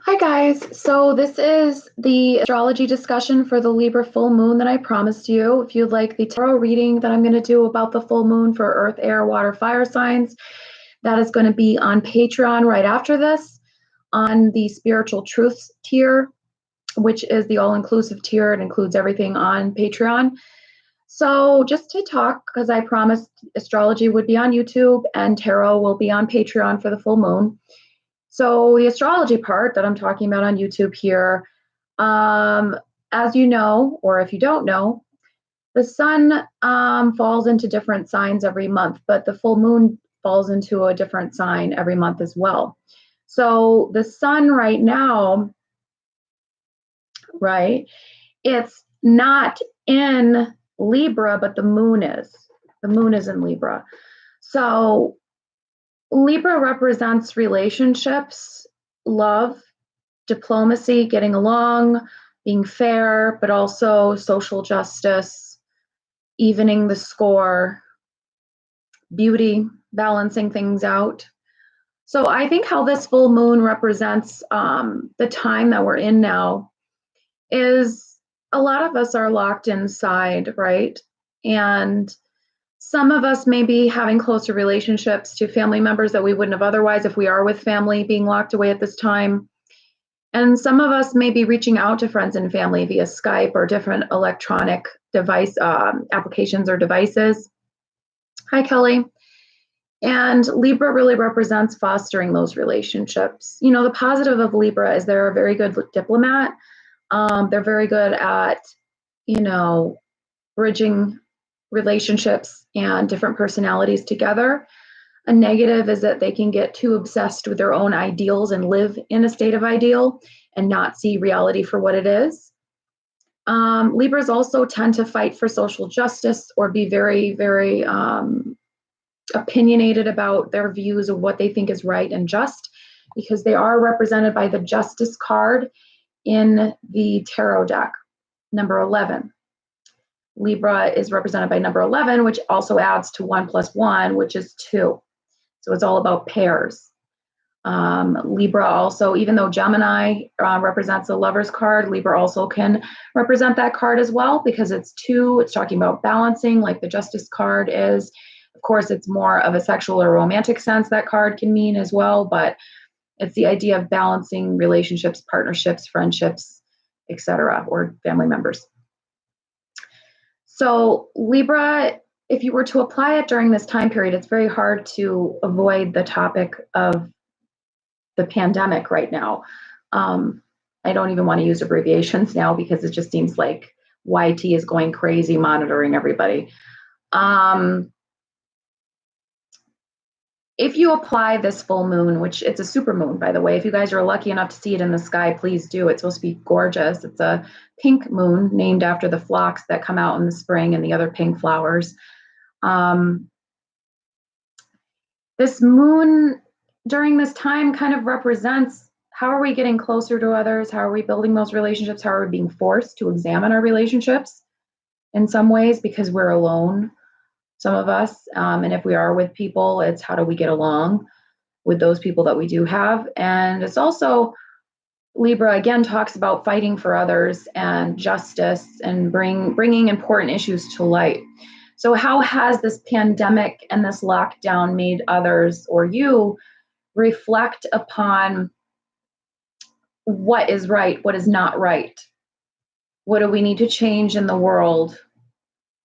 Hi guys, so this is the astrology discussion for the Libra full moon that I promised you. If you'd like the tarot reading that I'm going to do about the full moon for earth, air, water, fire signs, that is going to be on Patreon right after this on the spiritual truths tier, which is the all-inclusive tier. It includes everything on Patreon. So just to talk, because I promised astrology would be on YouTube and tarot will be on Patreon for the full moon. So the astrology part that I'm talking about on YouTube here, as you know, or if you don't know, the sun falls into different signs every month, but the full moon falls into a different sign every month as well. So the sun right now, right, it's not in Libra, but the moon is. The moon is in Libra. So Libra represents relationships, love, diplomacy, getting along, being fair, but also social justice, evening the score, beauty, balancing things out. So I think how this full moon represents the time that we're in now is a lot of us are locked inside, right? And some of us may be having closer relationships to family members that we wouldn't have otherwise if we are with family being locked away at this time. And some of us may be reaching out to friends and family via Skype or different electronic device applications or devices. Hi, Kelly. And Libra really represents fostering those relationships. You know, the positive of Libra is they're a very good diplomat. They're very good at, you know, bridging relationships and different personalities together. A negative is that they can get too obsessed with their own ideals and live in a state of ideal and not see reality for what it is. Libras also tend to fight for social justice or be very, very opinionated about their views of what they think is right and just, because they are represented by the Justice card in the tarot deck, number 11. Libra is represented by number 11, which also adds to 1 + 1, which is 2. So it's all about pairs. Libra also, even though Gemini represents a lover's card, Libra also can represent that card as well because it's 2. It's talking about balancing, like the Justice card is. Of course, it's more of a sexual or romantic sense that card can mean as well, but it's the idea of balancing relationships, partnerships, friendships, etc., or family members. So Libra, if you were to apply it during this time period, it's very hard to avoid the topic of the pandemic right now. I don't even want to use abbreviations now because it just seems like YT is going crazy monitoring everybody. If you apply this full moon, which it's a super moon, by the way, if you guys are lucky enough to see it in the sky, please do. It's supposed to be gorgeous. It's a pink moon named after the phlox that come out in the spring and the other pink flowers. This moon during this time kind of represents how are we getting closer to others? How are we building those relationships? How are we being forced to examine our relationships in some ways because we're alone, some of us. And if we are with people, it's how do we get along with those people that we do have. And it's also, Libra again talks about fighting for others and justice and bringing important issues to light. So how has this pandemic and this lockdown made others or you reflect upon what is right, what is not right? What do we need to change in the world?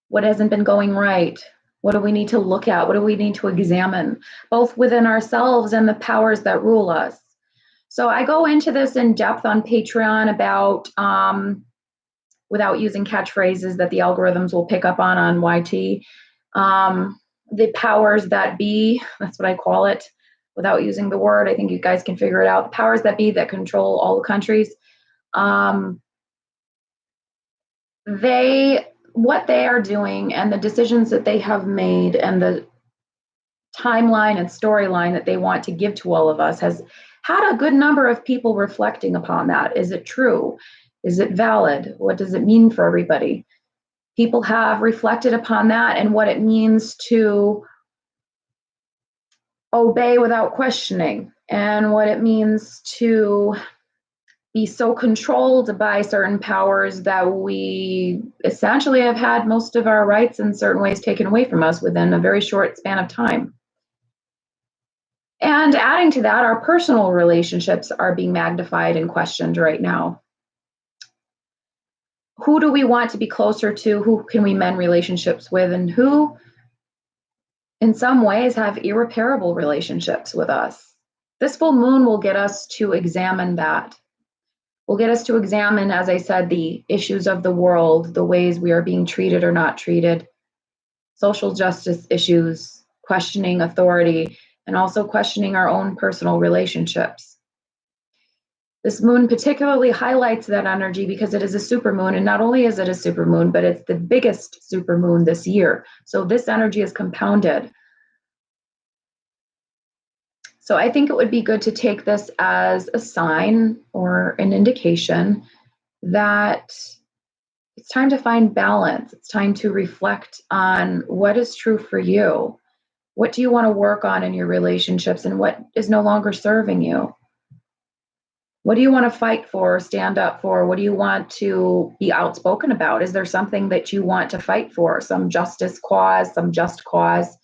What hasn't been going right? What do we need to look at? What do we need to examine, both within ourselves and the powers that rule us? So I go into this in depth on Patreon about, without using catchphrases that the algorithms will pick up on YT, the powers that be, that's what I call it, without using the word. I think you guys can figure it out. The powers that be that control all the countries. What they are doing and the decisions that they have made and the timeline and storyline that they want to give to all of us has had a good number of people reflecting upon that. Is it true? Is it valid? What does it mean for everybody? People have reflected upon that and what it means to obey without questioning and what it means to be so controlled by certain powers that we essentially have had most of our rights in certain ways taken away from us within a very short span of time. And adding to that, our personal relationships are being magnified and questioned right now. Who do we want to be closer to? Who can we mend relationships with? And who, in some ways, have irreparable relationships with us? This full moon will get us to examine that. Will get us to examine, as I said, the issues of the world, the ways we are being treated or not treated, social justice issues, questioning authority, and also questioning our own personal relationships. This moon particularly highlights that energy because it is a supermoon, and not only is it a supermoon, but it's the biggest supermoon this year. So this energy is compounded. So I think it would be good to take this as a sign or an indication that it's time to find balance. It's time to reflect on what is true for you. What do you want to work on in your relationships, and what is no longer serving you? What do you want to fight for, stand up for? What do you want to be outspoken about? Is there something that you want to fight for? Some justice cause, some just cause,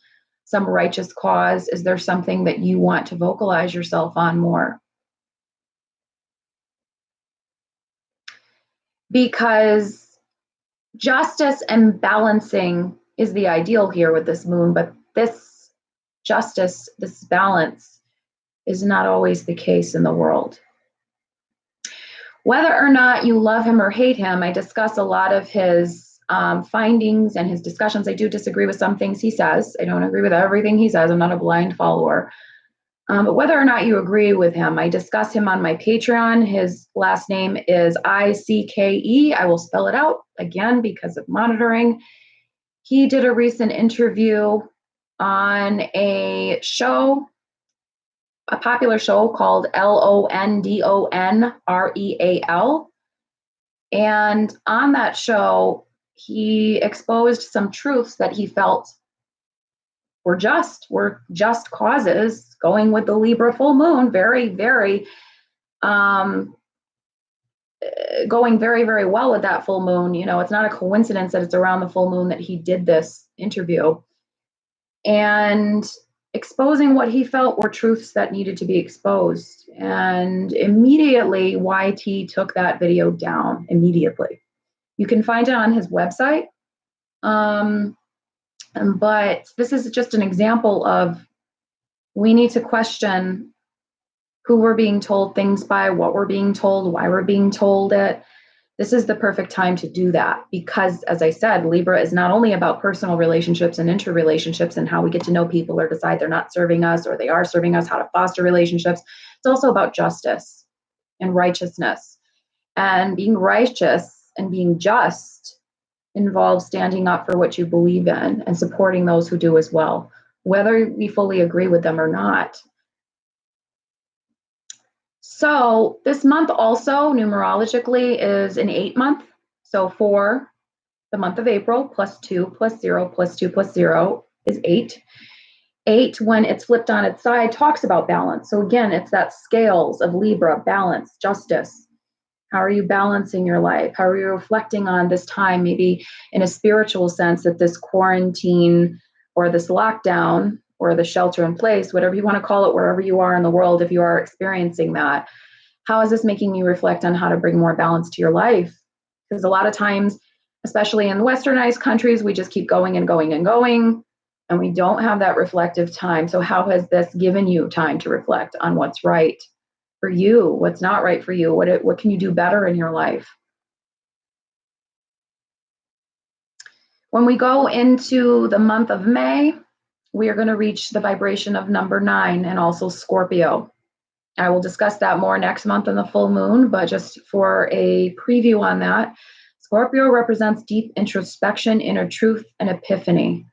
some righteous cause? Is there something that you want to vocalize yourself on more? Because justice and balancing is the ideal here with this moon, but this justice, this balance, is not always the case in the world. Whether or not you love him or hate him, I discuss a lot of his findings and his discussions. I do disagree with some things he says. I don't agree with everything he says. I'm not a blind follower. But whether or not you agree with him, I discuss him on my Patreon. His last name is ICKE. I will spell it out again because of monitoring. He did a recent interview on a show, a popular show called LONDONREAL. And on that show, he exposed some truths that he felt were just causes, going with the Libra full moon, very, very, going very, very well with that full moon. You know, it's not a coincidence that it's around the full moon that he did this interview. And exposing what he felt were truths that needed to be exposed. And immediately, YT took that video down immediately. You can find it on his website. But this is just an example of we need to question who we're being told things by, what we're being told, why we're being told it. This is the perfect time to do that because, as I said, Libra is not only about personal relationships and interrelationships and how we get to know people or decide they're not serving us or they are serving us, how to foster relationships. It's also about justice and righteousness. And being righteous and being just involves standing up for what you believe in and supporting those who do as well, whether we fully agree with them or not. So this month also, numerologically, is an 8-month. So for the month of April, +2 + 0 + 2 + 0 is 8. 8, when it's flipped on its side, talks about balance. So again, it's that scales of Libra, balance, justice. How are you balancing your life? How are you reflecting on this time, maybe in a spiritual sense, that this quarantine or this lockdown or the shelter in place, whatever you want to call it, wherever you are in the world, if you are experiencing that, how is this making you reflect on how to bring more balance to your life? Because a lot of times, especially in westernized countries, we just keep going and going and going, and we don't have that reflective time. So how has this given you time to reflect on what's right for you, what's not right for you, what can you do better in your life? When we go into the month of May, we are going to reach the vibration of number 9 and also Scorpio. I will discuss that more next month in the full moon, but just for a preview on that, Scorpio represents deep introspection, inner truth, and epiphany.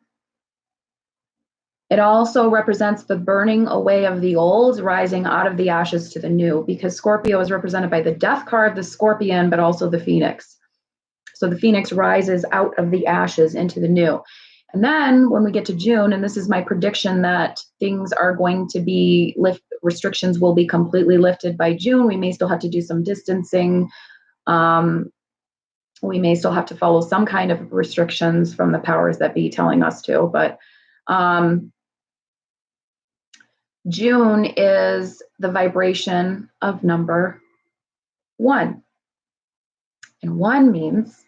It also represents the burning away of the old, rising out of the ashes to the new, because Scorpio is represented by the death card, the scorpion, but also the phoenix. So the phoenix rises out of the ashes into the new. And then when we get to June, and this is my prediction that things are going to be restrictions will be completely lifted by June. We may still have to do some distancing. We may still have to follow some kind of restrictions from the powers that be telling us to, but June is the vibration of number 1. And 1 means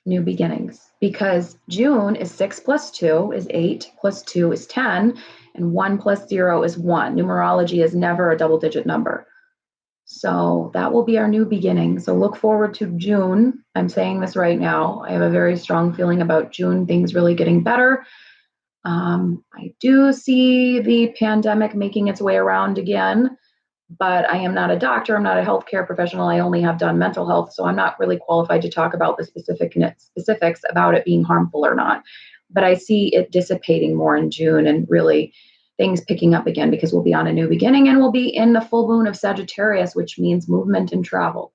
new beginnings, because June is 6 plus 2 is 8, plus 2 is 10, and 1 plus 0 is 1. Numerology is never a double-digit number. So that will be our new beginning. So look forward to June. I'm saying this right now. I have a very strong feeling about June, things really getting better. I do see the pandemic making its way around again, but I am not a doctor. I'm not a healthcare professional. I only have done mental health, so I'm not really qualified to talk about the specifics about it being harmful or not. But I see it dissipating more in June and really things picking up again, because we'll be on a new beginning and we'll be in the full moon of Sagittarius, which means movement and travel.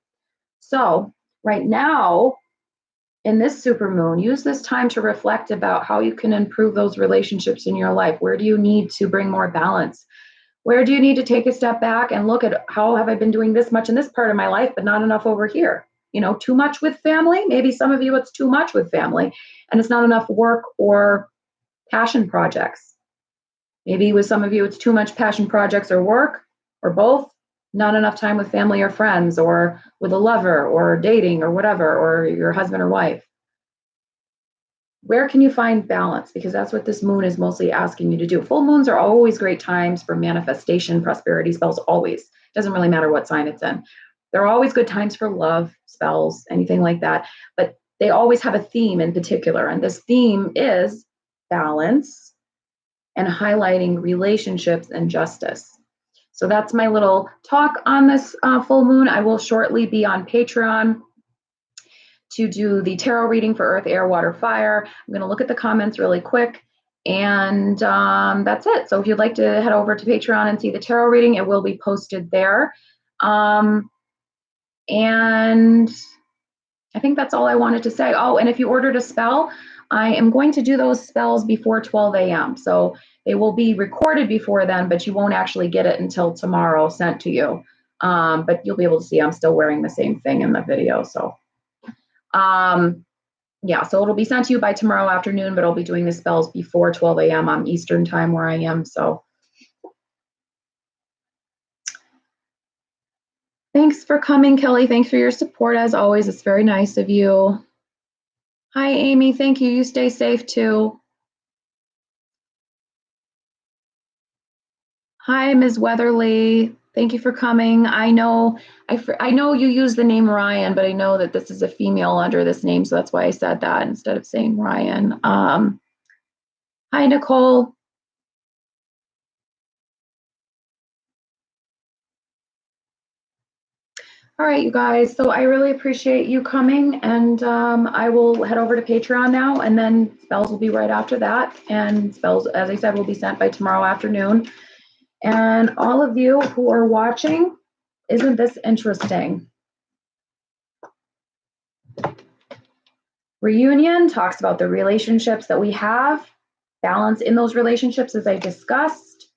So right now, in this super moon, use this time to reflect about how you can improve those relationships in your life. Where do you need to bring more balance? Where do you need to take a step back and look at how have I been doing this much in this part of my life, but not enough over here? You know, too much with family. Maybe some of you, it's too much with family and it's not enough work or passion projects. Maybe with some of you, it's too much passion projects or work or both, not enough time with family or friends or with a lover or dating or whatever, or your husband or wife. Where can you find balance? Because that's what this moon is mostly asking you to do. Full moons are always great times for manifestation, prosperity spells, always. Doesn't really matter what sign it's in. They're always good times for love, spells, anything like that. But they always have a theme in particular. And this theme is balance and highlighting relationships and justice. So that's my little talk on this full moon. I will shortly be on Patreon to do the tarot reading for Earth, Air, Water, Fire. I'm going to look at the comments really quick, and that's it. So if you'd like to head over to Patreon and see the tarot reading, it will be posted there. And I think that's all I wanted to say. Oh, and if you ordered a spell, I am going to do those spells before 12 a.m. So they will be recorded before then, but you won't actually get it until tomorrow sent to you. But you'll be able to see I'm still wearing the same thing in the video. So yeah, so it'll be sent to you by tomorrow afternoon, but I'll be doing the spells before 12 a.m. on Eastern time where I am. So thanks for coming, Kelly. Thanks for your support as always. It's very nice of you. Hi, Amy. Thank you. You stay safe too. Hi, Ms. Weatherly. Thank you for coming. I know you use the name Ryan, but I know that this is a female under this name, so that's why I said that instead of saying Ryan. Hi, Nicole. All right, you guys. So I really appreciate you coming, and I will head over to Patreon now, and then spells will be right after that. And spells, as I said, will be sent by tomorrow afternoon. And all of you who are watching, isn't this interesting? Reunion talks about the relationships that we have, balance in those relationships, as I discussed.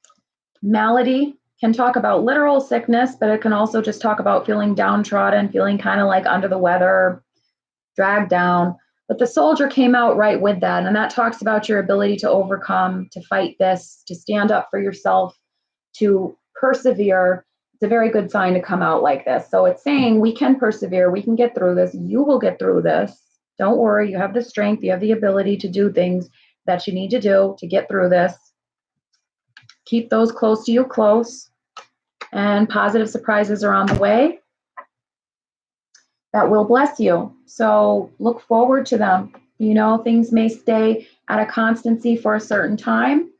Malady can talk about literal sickness, but it can also just talk about feeling downtrodden, feeling kind of like under the weather, dragged down. But the soldier came out right with that, and that talks about your ability to overcome, to fight this, to stand up for yourself, to persevere. It's a very good sign to come out like this. So it's saying we can persevere, we can get through this, you will get through this. Don't worry, you have the strength, you have the ability to do things that you need to do to get through this. Keep those close to you close, and positive surprises are on the way that will bless you. So look forward to them. You know, things may stay at a constancy for a certain time,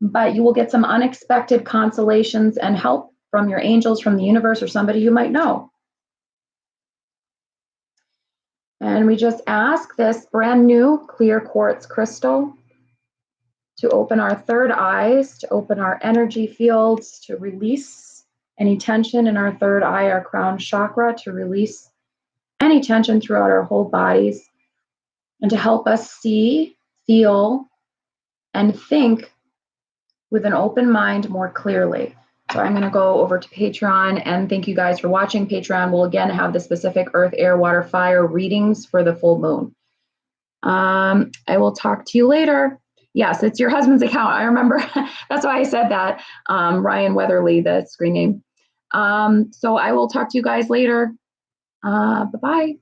but you will get some unexpected consolations and help from your angels, from the universe, or somebody you might know. And we just ask this brand new clear quartz crystal to open our third eyes, to open our energy fields, to release any tension in our third eye, our crown chakra, to release any tension throughout our whole bodies. and to help us see, feel, and think with an open mind more clearly. So I'm going to go over to Patreon, and thank you guys for watching. Patreon will again have the specific earth, air, water, fire readings for the full moon. I will talk to you later. Yes, it's your husband's account. I remember. That's why I said that. Ryan Weatherly, the screen name. So I will talk to you guys later. Bye-bye.